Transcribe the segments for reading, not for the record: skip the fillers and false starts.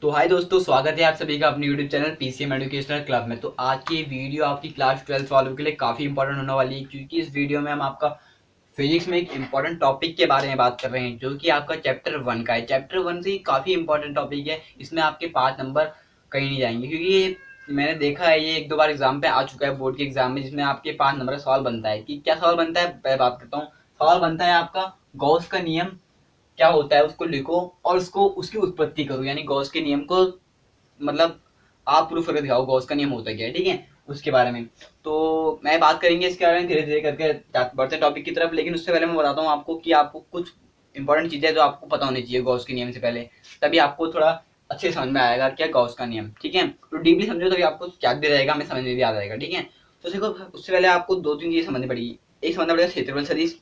तो हाय दोस्तों, स्वागत है आप सभी का अपने YouTube channel PCM educational club में। तो आज की वीडियो आपकी क्लास 12 वालों के लिए काफ़ी इंपॉर्टेंट होने वाली है, क्योंकि इस वीडियो में हम आपका फिजिक्स में एक इंपॉर्टेंट टॉपिक के बारे में बात कर रहे हैं, जो कि आपका चैप्टर 1 का है। चैप्टर 1 से काफ़ी इंपॉर्टेंट टॉपिक है। इसमें आपके 5 नंबर कहीं नहीं जाएंगे, क्योंकि ये मैंने देखा है, ये एक दो बार एग्जाम पे आ चुका है बोर्ड के एग्जाम में, जिसमें आपके 5 नंबर का सवाल बनता है। कि क्या सवाल बनता है, मैं बात करता हूँ। सवाल बनता है आपका गॉस का नियम क्या होता है, उसको लिखो और उसको उसकी उत्पत्ति करो, यानी गॉस के नियम को मतलब आप प्रूफ करके दिखाओ गॉस का नियम होता क्या है, ठीक है, उसके बारे में। तो मैं बात करेंगे इसके बारे में धीरे धीरे करके बढ़ते टॉपिक की तरफ। लेकिन उससे पहले मैं बताता हूँ आपको कि आपको कुछ इंपॉर्टेंट चीजें जो आपको पता होनी चाहिए गॉस के नियम से पहले, तभी आपको थोड़ा अच्छे समझ में आएगा क्या गॉस का नियम, ठीक है। तो डीपली समझो तभी आपको याद भी रहेगा, हमें समझ में भी आ जाएगा, ठीक है। तो देखो, उससे पहले आपको दो तीन चीजें समझने पड़ेगी। एक समझना पड़ेगा क्षेत्रफल सदिश,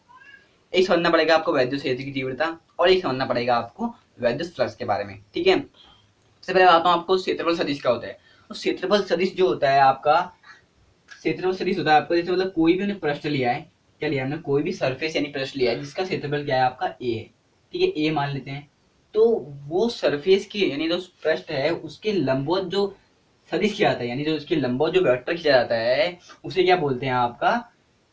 एक समझना पड़ेगा आपको वैद्युत क्षेत्र की तीव्रता, और एक समझना पड़ेगा आपको वैद्युत फ्लक्स के बारे में, ठीक है। सबसे पहले बताता हूँ आपको क्षेत्रफल सदिश क्या होता है। तो क्षेत्रफल सदिश जो होता है आपका, क्षेत्रफल सदिश होता है आपका, जैसे मतलब कोई भी हमने पृष्ठ लिया है, क्या लिया हमने, कोई भी सरफेस यानी पृष्ठ लिया है जिसका क्षेत्रफल क्या है आपका ए है, ठीक है, ए मान लेते हैं। तो वो सरफेस की यानी जो पृष्ठ है उसके लंबवत जो सदिश किया जाता है, यानी जो उसके लंबवत जो वेक्टर खींचा जाता है, उसे क्या बोलते हैं आपका,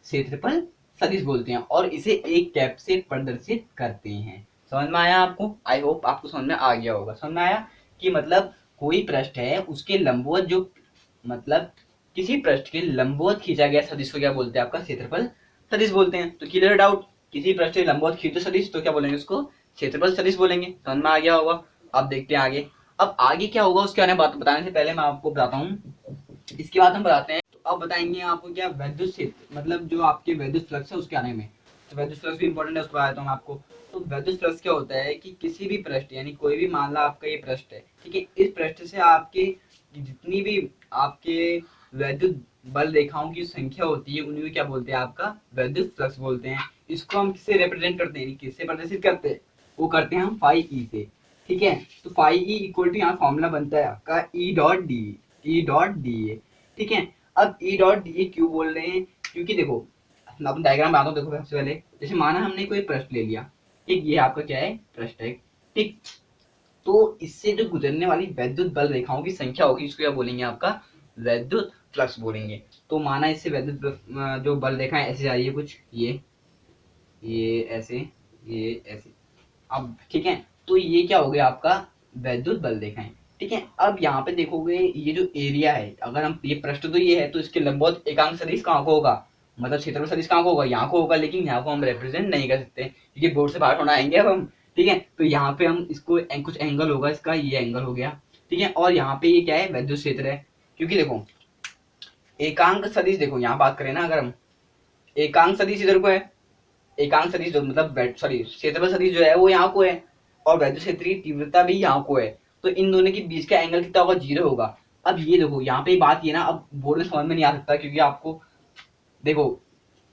क्षेत्रफल सदिश बोलते हैं। और इसे एक कैप से प्रदर्शित करते हैं। समझ में आया आपको? आई होप आपको समझ में आ गया होगा। समझ में आया कि मतलब कोई पृष्ठ है उसके लंबवत जो मतलब किसी पृष्ठ के लंबवत खींचा गया सदिश को क्या बोलते हैं, आपका क्षेत्रफल सदिश बोलते हैं। तो क्लियर डाउट, किसी पृष्ठ के लंबवत खींचो सदिश तो क्या बोलेंगे, उसको क्षेत्रफल सदिश बोलेंगे। समझ में आ गया होगा। अब देखते हैं आगे। अब आगे क्या होगा उसके बारे में बात बताने से पहले मैं आपको बताता हूँ, इसके बाद हम बताते हैं। तो अब बताएंगे आपको क्या वैद्युत क्षेत्र, मतलब जो आपके वैद्युत फ्लक्स है उसके आने में। तो वैद्युत फ्लक्स भी इंपॉर्टेंट है, उसको बताता हूँ आपको। तो वैद्युत फ्लक्स क्या होता है कि किसी भी पृष्ठ, यानी कोई भी, मान ला आपका ये पृष्ठ है, ठीक है, इस पृष्ठ से आपके जितनी भी आपके वैद्युत बल रेखाओं की संख्या होती है उन्हें क्या बोलते हैं, आपका वैद्युत फ्लक्स बोलते हैं। इसको हम किससे रिप्रेजेंट करते हैं, किससे प्रदर्शित करते हैं, वो करते हैं हम फाई ई से, ठीक है। तो फाई ई इक्वल टू यहाँ फॉर्मूला बनता है आपका ई dot D, E dot D A, ठीक है। अब ई डॉट डी ए क्यों बोल रहे हैं, क्योंकि देखो अपन डायग्राम बनाता हूँ। देखो सबसे पहले जैसे माना हमने कोई पृष्ठ ले लिया, ठीक, ये आपका क्या है, पृष्ठ है, ठीक। तो इससे जो गुजरने वाली वैद्युत बल रेखाओं की संख्या होगी इसको क्या बोलेंगे, आपका वैद्युत फ्लक्स बोलेंगे। तो माना इससे वैद्युत जो बल रेखाएं ऐसे जा रही है कुछ, ये ऐसे, ये ऐसे, अब ठीक है। तो ये क्या हो गया आपका वैद्युत बल रेखाएं, ठीक है। अब यहाँ पे देखोगे ये जो एरिया है, अगर हम ये पृष्ठ तो ये है, तो इसके लंबवत एकांक सदिश कहाँ को होगा, मतलब क्षेत्रफल सदिश कहाँ को होगा, यहाँ को होगा। लेकिन यहाँ को हम रिप्रेजेंट नहीं कर सकते क्योंकि बोर्ड से बाहर होना आएंगे अब हम, ठीक है। तो यहाँ पे हम इसको कुछ एंगल होगा इसका, ये एंगल हो गया, ठीक है। और यहाँ पे ये क्या है, वैद्युत क्षेत्र है। क्योंकि देखो एकांक सदिश, देखो यहाँ बात करें ना, अगर हम एकांक सदिश इधर को है, एकांक सदिश जो मतलब सॉरी क्षेत्रफल सदिश जो है वो यहाँ को है, और वैद्युत क्षेत्र की तीव्रता भी यहाँ को है। तो इन दोनों के बीच का एंगल कितना होगा, 0 होगा। अब ये देखो यहाँ पे बात ये ना, अब बोर्ड में समझ में नहीं आ सकता क्योंकि आपको देखो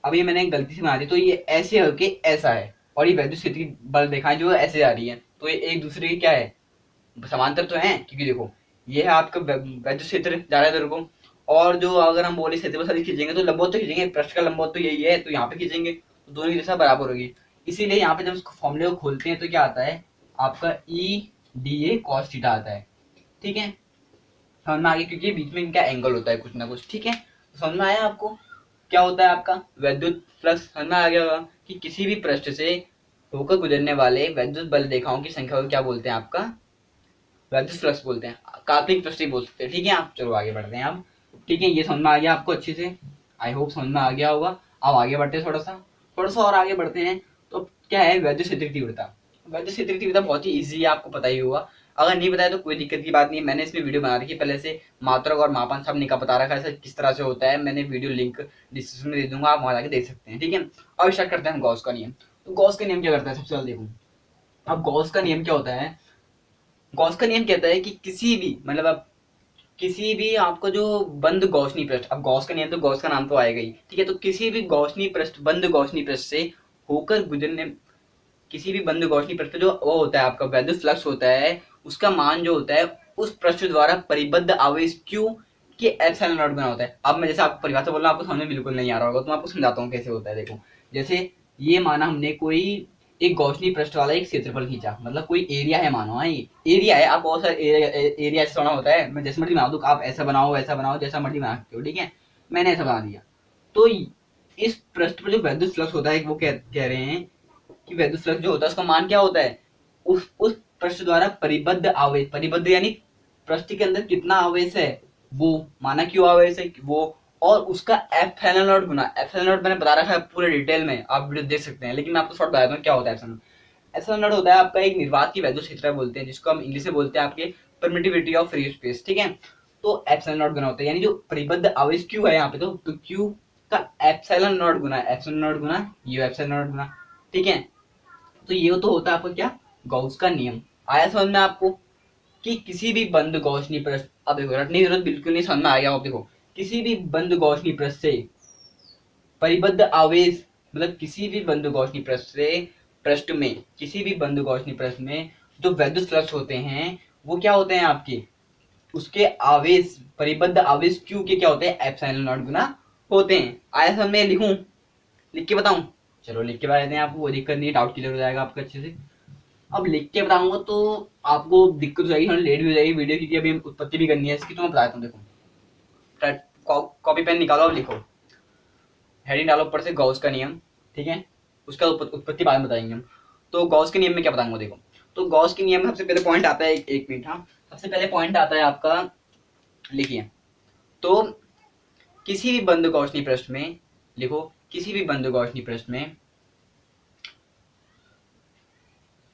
अब ये मैंने गलती से बना दी। तो ये ऐसे होके ऐसा है, और ये वैद्युत क्षेत्र की बल रेखाएं जो ऐसे आ रही है, तो ये एक दूसरे की क्या है, समांतर तो है। क्योंकि देखो ये है आपका वैद्युत क्षेत्र जा रहा है इधर को, और जो अगर हम बोले क्षेत्रफल सदिश खींचेंगे तो लंबवत तो खींचेंगे, पृष्ठ का लंबवत तो यही है, तो यहाँ पे खींचेंगे तो दोनों की दिशा बराबर होगी। इसीलिए यहाँ पे जब इसको फॉर्मूले को खोलते हैं तो क्या आता है, आपका E D A cos theta आता है, ठीक है। समझ में आ गया, क्योंकि बीच में इनका एंगल होता है कुछ ना कुछ, ठीक है। तो समझ में आया आपको क्या होता है आपका वैद्युत फ्लक्स, समझ में आ गया होगा कि किसी भी पृष्ठ से होकर गुजरने वाले वैद्युत बल रेखाओं की संख्या को क्या बोलते हैं, आपका वैद्युत फ्लक्स बोलते हैं, काल्पनिक पृष्ठ बोल सकते हैं, ठीक है। आप चलो आगे बढ़ते हैं अब, ठीक है। ये समझ में आ गया आपको अच्छे से, आई होप समझ में आ गया होगा। अब आगे बढ़ते हैं, थोड़ा सा और आगे बढ़ते हैं। तो क्या है वैद्युत क्षेत्र की तीव्रता, वैद्युत क्षेत्र की तीव्रता बहुत ही ईजी है, आपको पता ही होगा। अगर नहीं बताया तो कोई दिक्कत की बात नहीं है, मैंने इसमें वीडियो बना रखी है पहले से, मात्रक और मापन सब निका बता रखा है किस तरह से होता है। मैंने वीडियो लिंक डिस्क्रिप्शन में दे दूंगा, आप वहां जाके देख सकते हैं, ठीक है। अब स्टार्ट करते हैं हम गॉस का नियम। तो गॉस का नियम क्या करता है, सबसे पहले देखो। अब गॉस का नियम क्या होता है, गॉस का नियम कहता है कि किसी भी मतलब अब किसी भी आपको जो बंद गौसनी पृष्ठ, अब गॉस का नियम तो गॉस का नाम तो आएगा ही, ठीक है। तो किसी भी गौसनी पृष्ठ, बंद गौसनी पृष्ठ से होकर गुजरने, किसी भी बंद गौसनी पृष्ठ जो वो होता है आपका वैद्युत फ्लक्स होता है, उसका मान जो होता है उस पृष्ठ द्वारा परिबद्ध आवेश क्यू के एप्सिलॉन नॉट गुना होता है। अब मैं जैसे आपको परिभाषा बोल रहा हूँ, आपको समझ में बिल्कुल नहीं आ रहा होगा, तो मैं आपको समझाता हूँ कैसे होता है। देखो जैसे ये माना हमने कोई एक गौशनी पृष्ठ वाला एक क्षेत्रफल खींचा, मतलब कोई एरिया है मानो, हाँ ये एरिया है। आप बहुत सारे एरिया ऐसा बना होता है, मैं जैसे मर्जी बना दूं, आप ऐसा बनाओ जैसा मर्जी बना सकते हो, ठीक है। मैंने ऐसा बना दिया। तो इस पृष्ठ पर जो वैद्युत फ्लक्स होता है, वो कह रहे हैं कि वैद्युत फ्लक्स जो होता है उसका मान क्या होता है, उस पृष्ठ द्वारा परिबद्ध आवेश, परिबद्ध यानी पृष्ठ के अंदर कितना आवेश है वो, माना क्यों आवेश है वो, और उसका एप्सिलॉन नॉट गुना, एप्सिलॉन नॉट मैंने बता रखा है पूरे डिटेल में, आप वीडियो देख सकते हैं, लेकिन मैं आपको शॉर्ट बता देता हूँ क्या होता है एप्सिलॉन। एप्सिलॉन नॉट होता है आपका एक निर्वात की वैद्युत क्षेत्र बोलते हैं, जिसको हम इंग्लिश में बोलते हैं आपके परमिटिविटी ऑफ फ्री स्पेस, ठीक है। तो एप्सिलॉन नॉट गुना होता है, यानी जो परिबद्ध आवेश क्यू है यहाँ पे, तो क्यू का एप्सिलॉन नॉट गुना, एप्सिलॉन नॉट गुना ये एप्सिलॉन नॉट गुना, ठीक है। तो ये तो होता है आपका क्या, गॉस का नियम। आया समझ में आपको कि किसी भी बंद गौशनी पृष्ठ, अब देखो रटने की जरूरत बिल्कुल नहीं, समझ में आ गया। अब देखो किसी भी बंद गौशनी पृष्ठ से परिबद्ध आवेश, मतलब किसी भी बंद गौशनी पृष्ठ से पृष्ठ में, किसी भी बंद गौशनी पृष्ठ में जो वैद्युत फ्लक्स होते हैं वो क्या होते हैं आपके, उसके आवेश, परिबद्ध आवेश क्यू के क्या होते हैं, एप्सिलॉन नॉट गुना होते हैं। आया समझ में, लिखूं, लिख के बताऊं? चलो लिख के बता देते हैं आपको, वो दिक्कत नहीं, डाउट क्लियर हो जाएगा आपका अच्छे से। अब लिख के बताऊंगा तो आपको दिक्कत हो जाएगी, थोड़ी लेट भी हो जाएगी वीडियो, क्योंकि अभी उत्पत्ति भी करनी है इसकी। तो मैं बताता हूँ, देखो कॉपी पेन निकालो, अब लिखो, हेडिंग डालो ऊपर से गॉस का नियम, ठीक है। उसका उत्पत्ति बाद में बताएंगे हम। तो गॉस के नियम में क्या बताऊंगा, देखो। तो गॉस के नियम में सबसे पहले पॉइंट आता है, एक मिनट, हाँ, सबसे पहले पॉइंट आता है आपका, लिखिए। तो किसी भी बंद गौशनी पृष्ठ में, लिखो, किसी भी बंद गौशनी पृष्ठ में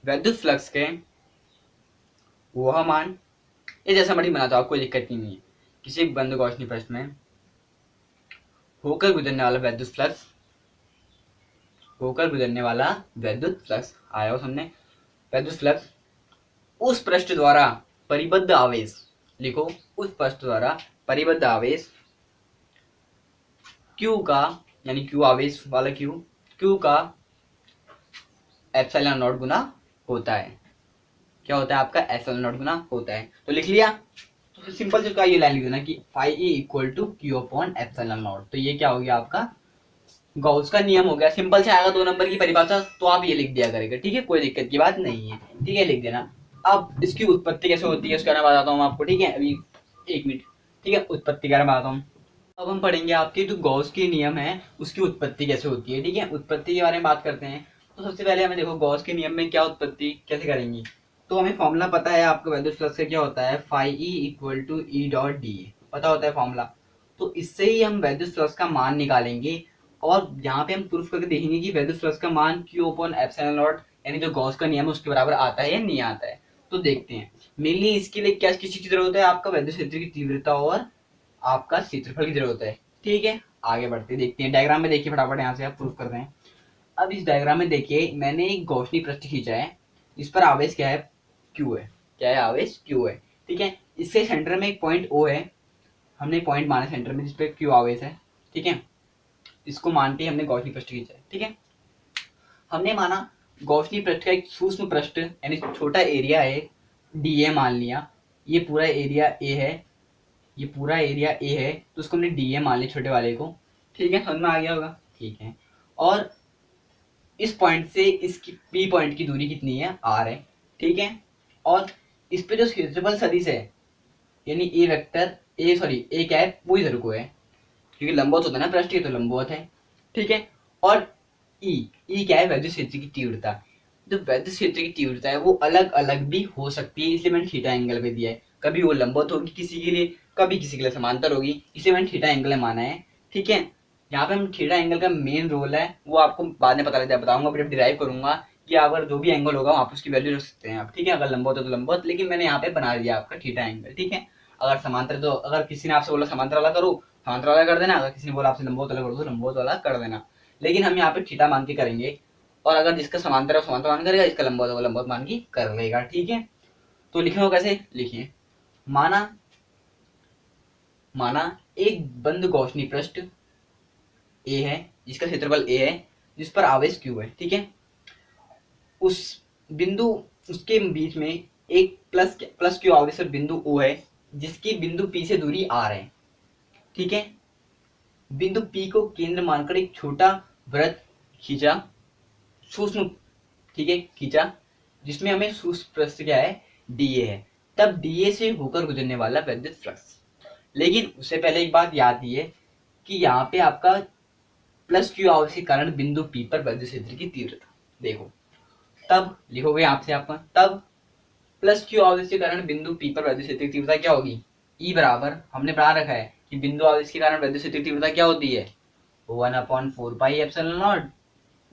वैद्युत फ्लक्स के वह मान, ये जैसा मर्जी बनाता हूं, कोई दिक्कत नहीं है। किसी बंद गौशनी पृष्ठ में होकर गुजरने वाला वैद्युत फ्लक्स, होकर गुजरने वाला वैद्युत फ्लक्स, आया हो सामने, वैद्युत फ्लक्स उस पृष्ठ द्वारा परिबद्ध आवेश, लिखो, उस पृष्ठ द्वारा परिबद्ध आवेश Q का, यानी Q आवेश वाला Q का एप्सिलॉन नॉट गुना होता है। क्या होता है आपका, एप्सिलॉन नॉट गुना होता है। तो लिख लिया, तो सिंपल से उसका ये लाइन लिख देना कि phi E equal to Q upon epsilon naught. तो ये क्या हो गया आपका, गॉस का नियम हो गया। सिंपल से आएगा 2 नंबर की परिभाषा, तो आप ये लिख दिया करेंगे, ठीक है, कोई दिक्कत की बात नहीं है, ठीक है, लिख देना। अब इसकी उत्पत्ति कैसे होती है उसका मैं बताता हूँ आपको, ठीक है, अभी 1 मिनट, ठीक है, उत्पत्ति का मैं बताता हूँ। अब हम पढ़ेंगे आपके जो गॉस के नियम है उसकी उत्पत्ति कैसे होती है, ठीक है, उत्पत्ति के बारे में बात करते हैं। तो सबसे पहले हमें देखो गॉस के नियम में क्या उत्पत्ति कैसे करेंगे। तो हमें फॉर्मूला पता है आपको, वैद्युत फ्लक्स का क्या होता है, phi E equal to E dot D, पता होता है फॉर्मूला। तो इससे ही हम वैद्युत फ्लक्स का मान निकालेंगे, और यहाँ पे हम प्रूफ करके देखेंगे कि वैद्युत फ्लक्स का मान क्यू अपॉन एप्सिलॉन नॉट, यानी जो गॉस का नियम है उसके बराबर आता है या नहीं आता है। तो देखते हैं, मेनली इसके लिए क्या किसी की जरूरत है, आपका वैद्युत क्षेत्र की तीव्रता और आपका क्षेत्रफल की जरूरत है, ठीक है। आगे बढ़ते देखते हैं, डायग्राम में देखिए फटाफट, यहाँ से आप प्रूफ कर रहे हैं। अब इस डायग्राम में देखिए, मैंने एक गौशनी पृष्ठ खींचा है, इस पर आवेश क्या है, क्यू है, क्या है, आवेश क्यू है, ठीक है। इससे सेंटर में एक पॉइंट ओ है, हमने पॉइंट माना सेंटर में जिसपे क्यू आवेश है, ठीक है। इसको मान के हमने गौशनी पृष्ठ खींचा है, ठीक है। हमने माना गौशनी पृष्ठ का एक सूक्ष्म पृष्ठ, यानी छोटा एरिया है, डी ए मान लिया, ये पूरा एरिया ए है, ये पूरा एरिया ए है, तो उसको हमने डी ए मान लिया छोटे वाले को, ठीक है, समझ में आ गया होगा, ठीक है। और इस पॉइंट से इसकी पी पॉइंट की दूरी कितनी है, आर है, ठीक है। और इस पे जो क्षेत्रफल सदिश है, यानी ए वेक्टर, ए सॉरी ए क्या है, वो इधर को है, क्योंकि लंबवत होता है ना पृष्ठ, ये तो लंबवत है, ठीक है। और ई क्या है, वैद्युत क्षेत्र की तीव्रता। जो वैद्युत क्षेत्र की तीव्रता है वो अलग अलग भी हो सकती है, इसलिए मैंने थीटा एंगल पे दिया है। कभी वो लंबवत होगी किसी के लिए, कभी किसी के लिए समांतर होगी, इसलिए मैंने थीटा एंगल माना है, ठीक है। यहाँ पे हम थीटा एंगल का मेन रोल है वो आपको बाद में पता बताऊंगा, जब डिराइव करूंगा कि अगर जो भी एंगल होगा आप उसकी वैल्यू रख सकते हैं आप, ठीक है। अगर लंबवत है तो लंबवत, लेकिन मैंने यहाँ पे बना दिया आपका थीटा एंगल, ठीक है। अगर समांतर, तो अगर किसी ने आपसे बोला समांतर वाला करो, समांतर वाला कर देना, अगर किसी ने बोला आपसे लंबवत वाला करो तो लंबवत वाला कर देना, लेकिन हम यहाँ पे थीटा मान के करेंगे। और अगर जिसका समांतर है वो समांतर मान करेगा, जिसका लंबवत है वो लंबवत मान के कर लेगा, ठीक है। तो लिखने को कैसे लिखिए, माना एक बंद गौशनी पृष्ठ ए है, जिसका क्षेत्रफल ए है, जिस पर आवेश क्यू है, ठीक है। उस बिंदु, उसके बीच में एक प्लस क्यू आवेश और बिंदु ओ है, जिसकी बिंदु पी से दूरी आर है, ठीक है। बिंदु पी को केंद्र मानकर एक छोटा वृत्त खींचा, सूक्ष्म ठीक है, खींचा, जिसमें हमें सूक्ष्म प्रस्थ क्या है, डीए है, तब डीए से होकर गुजरने वाला विद्युत फ्लक्स। लेकिन उससे पहले एक बात याद है कि यहाँ पे आपका प्लस क्यू आवेश के कारण बिंदु पी पर विद्युत क्षेत्र की तीव्रता देखो, तब लिखोगे यहाँ से आपका, तब प्लस क्यू आवेश के कारण बिंदु पी पर विद्युत क्षेत्र की तीव्रता क्या होगी, ई बराबर, हमने पढ़ा रखा है कि बिंदु आवेश के कारण विद्युत क्षेत्र की तीव्रता क्या होती है, 1/4πε0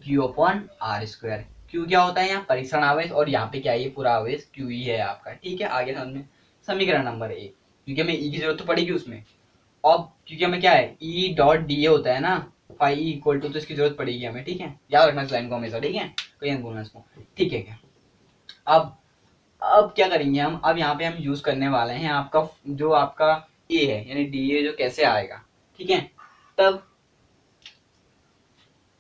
q upon are square. Q क्या होता है यहाँ, परीक्षण आवेश, और यहाँ पे क्या है, ये पूरा आवेश क्यू ही है आपका। ठीक है, आगे समझ में। समीकरण नंबर 1, क्योंकि हमें ई की जरूरत तो पड़ेगी उसमें, अब क्योंकि हमें क्या है, ई डॉट डी ए होता है ना, फाई ई इक्वल टू, तो इसकी जरूरत पड़ेगी हमें। ठीक है, याद रखना इस लाइन को हमेशा, ठीक है, कहीं नहीं बोलना इसको। ठीक है क्या, अब क्या करेंगे हम, अब यहाँ पे हम यूज करने वाले हैं आपका जो आपका ए है, यानी डी ए जो कैसे आएगा। ठीक है, तब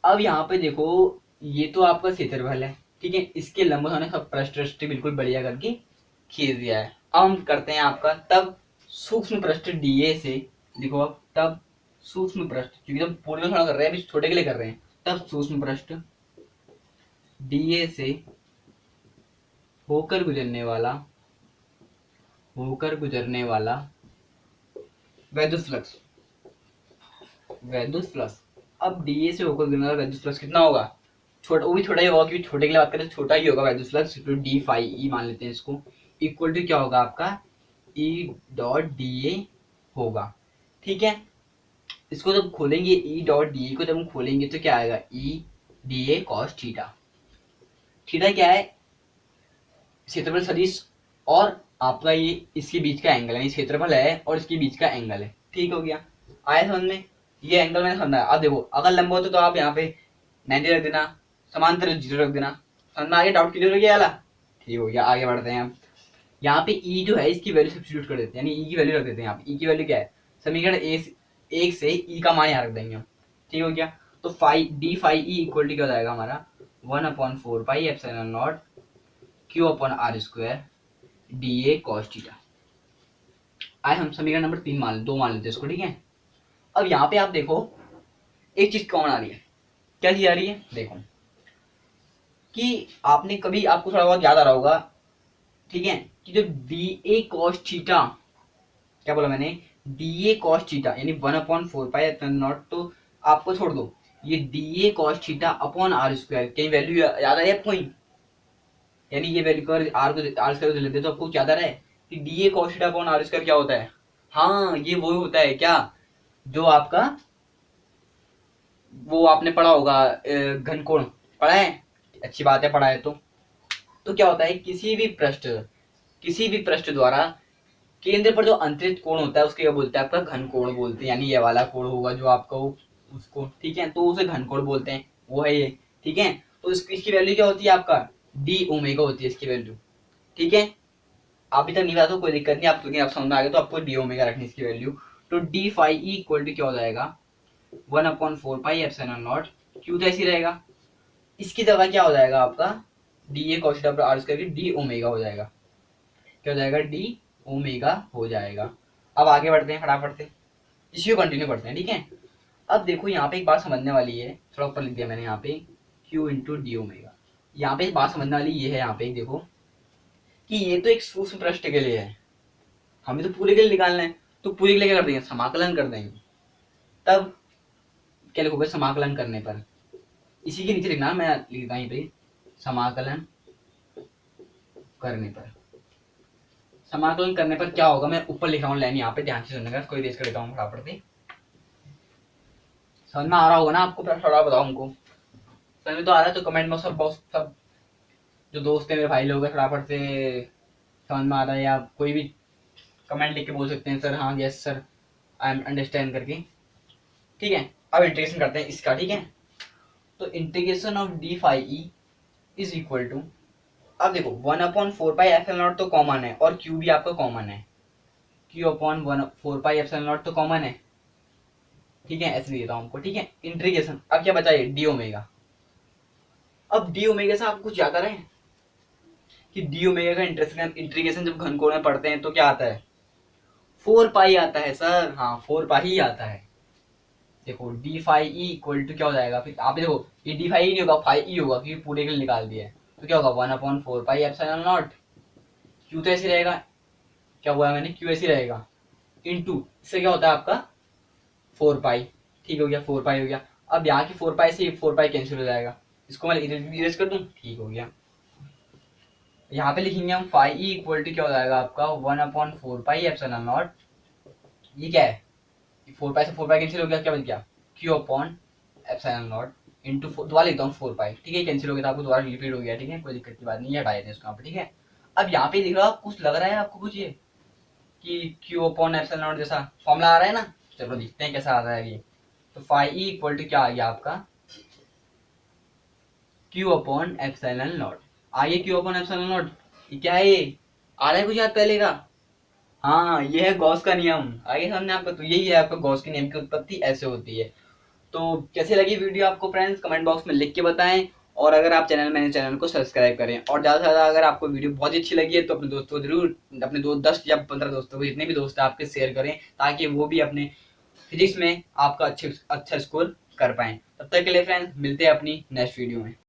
अब यहाँ पे देखो, ये तो आपका क्षेत्रफल है, ठीक है, इसके लंबवत हमने सब पृष्ठ बिल्कुल बढ़िया करके खींच दिया है। अब हम करते हैं आपका, तब सूक्ष्म पृष्ठ डीए से, देखो अब, तब सूक्ष्म पृष्ठ, क्योंकि हम पूरे थोड़ा कर रहे हैं, अभी छोटे के लिए कर रहे हैं, तब सूक्ष्म पृष्ठ डीए से होकर गुजरने वाला विद्युत फ्लक्स। अब डीए से होकर गुजरने वाला विद्युत फ्लक्स कितना होगा, छोटा, वो भी छोटा ही होगा, क्योंकि छोटे के लिए बात करें तो छोटा ही होगा विद्युत फ्लक्स, तो डी फाई ई मान लेते हैं इसको, इक्वल टू क्या होगा आपका, ई डॉट डी ए होगा। ठीक है, इसको जब खोलेंगे, ई डॉट डी ए को जब हम खोलेंगे तो क्या आएगा, E D A cos theta. Theta क्या है, क्षेत्रफल सदिश, और आपका ये इसके बीच का एंगल है, क्षेत्रफल है और इसके बीच का एंगल है। ठीक हो गया, आया समझ में, ये एंगल मैंने समझा। अब देखो, अगर लंबा होता तो आप यहाँ पे 90 रख देना, समांतर 0 रख देना, समझ में आगे, डाउट क्लियर हो गया वाला। ठीक हो गया, आगे बढ़ते हैं। यहाँ पे ई जो है इसकी वैल्यू सब्स्टिट्यूट कर देते हैं, यानी ई की वैल्यू रख देते हैं यहाँ पे। ई की वैल्यू क्या है, समीकरण एक से ई का मान यहाँ रख देंगे हम। ठीक हो गया, तो phi d phi E equal to क्या हो जाएगा हमारा, 1/4πε0 q upon are square d A cos theta. आए हम समीकरण नंबर 3 2 मान लेते हैं इसको। ठीक है, अब यहाँ पे आप देखो एक चीज कौन आ रही है, क्या चीज आ रही है, देखो कि आपने कभी, आपको थोड़ा बहुत याद आ रहा होगा, ठीक है, कि जो डी ए कॉस थीटा, क्या बोला मैंने, डी ए कॉस थीटा यानी 1/4πε0, तो आपको छोड़ दो, ये D A cos theta upon are square, कहीं वैल्यू याद आ रही है आपको, यानी ये वैल्यू को आर स्क्वायर लेते तो आपको याद आ रहा है कि D A cos theta upon are square क्या होता है, हाँ ये वो होता है क्या, जो आपका, वो आपने पढ़ा होगा घनकोण, पढ़ा है, अच्छी बात है, पढ़ा है तो क्या होता है, किसी भी पृष्ठ द्वारा केंद्र पर जो अंतरित कोण होता है उसके क्या बोलते हैं, आपका घनकोण बोलते हैं, यानी ये वाला कोण होगा जो आपका उसको, ठीक है, तो उसे घनकोण बोलते हैं, वो है ये। ठीक है, तो इसकी वैल्यू क्या होती है आपका, डी ओमेगा होती है इसकी वैल्यू। ठीक है, आप भी तक नहीं आता तो कोई दिक्कत नहीं, आप लेकिन आप समझ में आ गए तो आपको डी ओमेगा रखनी इसकी वैल्यू। तो D phi E equal to क्या हो जाएगा, 1/4πε0 क्यू तो ऐसी रहेगा, इसकी जगह क्या हो जाएगा आपका, डी ए cos theta R square D omega हो जाएगा, क्या हो जाएगा, डी ओमेगा हो जाएगा। अब आगे बढ़ते हैं फटाफट से, इसी को कंटिन्यू करते हैं। ठीक है, अब देखो यहाँ पे एक बात समझने वाली है, थोड़ा ऊपर लिख दिया मैंने यहाँ पे, क्यू इंटू डी ओमेगा, यहाँ पे एक बात समझने वाली ये है, यहाँ पे देखो कि ये तो एक सूक्ष्म पृष्ठ के लिए है, हमें तो पूरे के लिए निकालना है, तो पूरे के लिए क्या कर देंगे, समाकलन कर देंगे। तब क्या लिखोगे, समाकलन करने पर, इसी के नीचे लिखना, मैं लिखता हूँ पे, समाकलन करने पर क्या होगा, मैं ऊपर लिख रहा हूँ लाइन यहाँ पे, ध्यान से सुनने का, कोई देश कर देता हूँ फटाफट से, समझ में आ रहा होगा ना आपको, थोड़ा बताओ हमको, समझ में तो आ रहा है तो कमेंट में सब जो दोस्त है मेरे भाई लोग हैं फटाफट से समझ में आ रहा है, या कोई भी कमेंट लिख के बोल सकते हैं सर हाँ yes sir I am understand करके। ठीक है, अब इंटीग्रेशन करते हैं इसका। ठीक है, तो integration of D phi E is equal to, अब देखो 1/4πε0 तो कॉमन है और क्यू भी आपका कॉमन है, क्यू अपॉन 1/4πε0 तो कॉमन है। ठीक है, ऐसे देता हूँ हमको। ठीक है, इंटीग्रेशन, अब क्या बचा, डी ओमेगा। अब डी ओमेगा से आपको कुछ याद आ रहा है कि डी ओमेगा का इंटीग्रेशन जब घनकोण में पढ़ते हैं तो क्या आता है, 4π आता है सर, हाँ 4π ही आता है। देखो D phi E equal to क्या हो जाएगा, फिर आप देखो ये डी फाई ई नहीं होगा, फाई ई होगा क्योंकि पूरे के लिए निकाल दिया है, तो क्या होगा 1/4πε0। क्यू तो ऐसे रहेगा, क्या हुआ मैंने, क्यू ऐसे रहेगा इनटू, इससे क्या होता है आपका 4π। ठीक हो गया, 4π हो गया। अब यहाँ की 4π से 4π कैंसिल हो जाएगा, इसको मैं इरेज कर दूं, ठीक हो गया। यहाँ पे लिखेंगे हम फाई ई इक्वल टू क्या हो जाएगा आपका 1/4πε0। ये क्या है, 4π से 4π कैंसिल हो गया, क्या बन गया Q/ε0 इंटू, दोबारा लिखता हूँ 4π, ठीक है, कैंसिल हो गया था आपको दोबारा रिपीट हो गया, ठीक है, कोई दिक्कत की बात नहीं है, हटा देते हैं इसको यहाँ पे, ठीक है। अब यहाँ पे दिख रहा है कुछ लग रहा है आपको कुछ ये कि Q/ε0 जैसा फॉर्मूला आ रहा है ना, चलो देखते हैं कैसा आ रहा है ये। तो फाई ई इक्वल टू क्या आ गया आपका Q/ε0, आगे Q/ε0, ये क्या है, ये आ रहा है कुछ याद पहले का, हाँ ये है गॉस का नियम, आगे सामने आपका, तो यही है आपका गॉस के नियम की उत्पत्ति ऐसे होती है। तो कैसी लगी वीडियो आपको फ्रेंड्स, कमेंट बॉक्स में लिख के बताएं, और अगर आप मेरे चैनल को सब्सक्राइब करें, और ज़्यादा से ज़्यादा अगर आपको वीडियो बहुत ही अच्छी लगी है तो अपने दोस्तों को जरूर, अपने 10 या 15 दोस्तों को, जितने भी दोस्त हैं आपके, शेयर करें, ताकि वो भी अपने फिजिक्स में आपका अच्छा स्कोर कर पाएं। तब तक के लिए फ्रेंड्स मिलते हैं अपनी नेक्स्ट वीडियो में।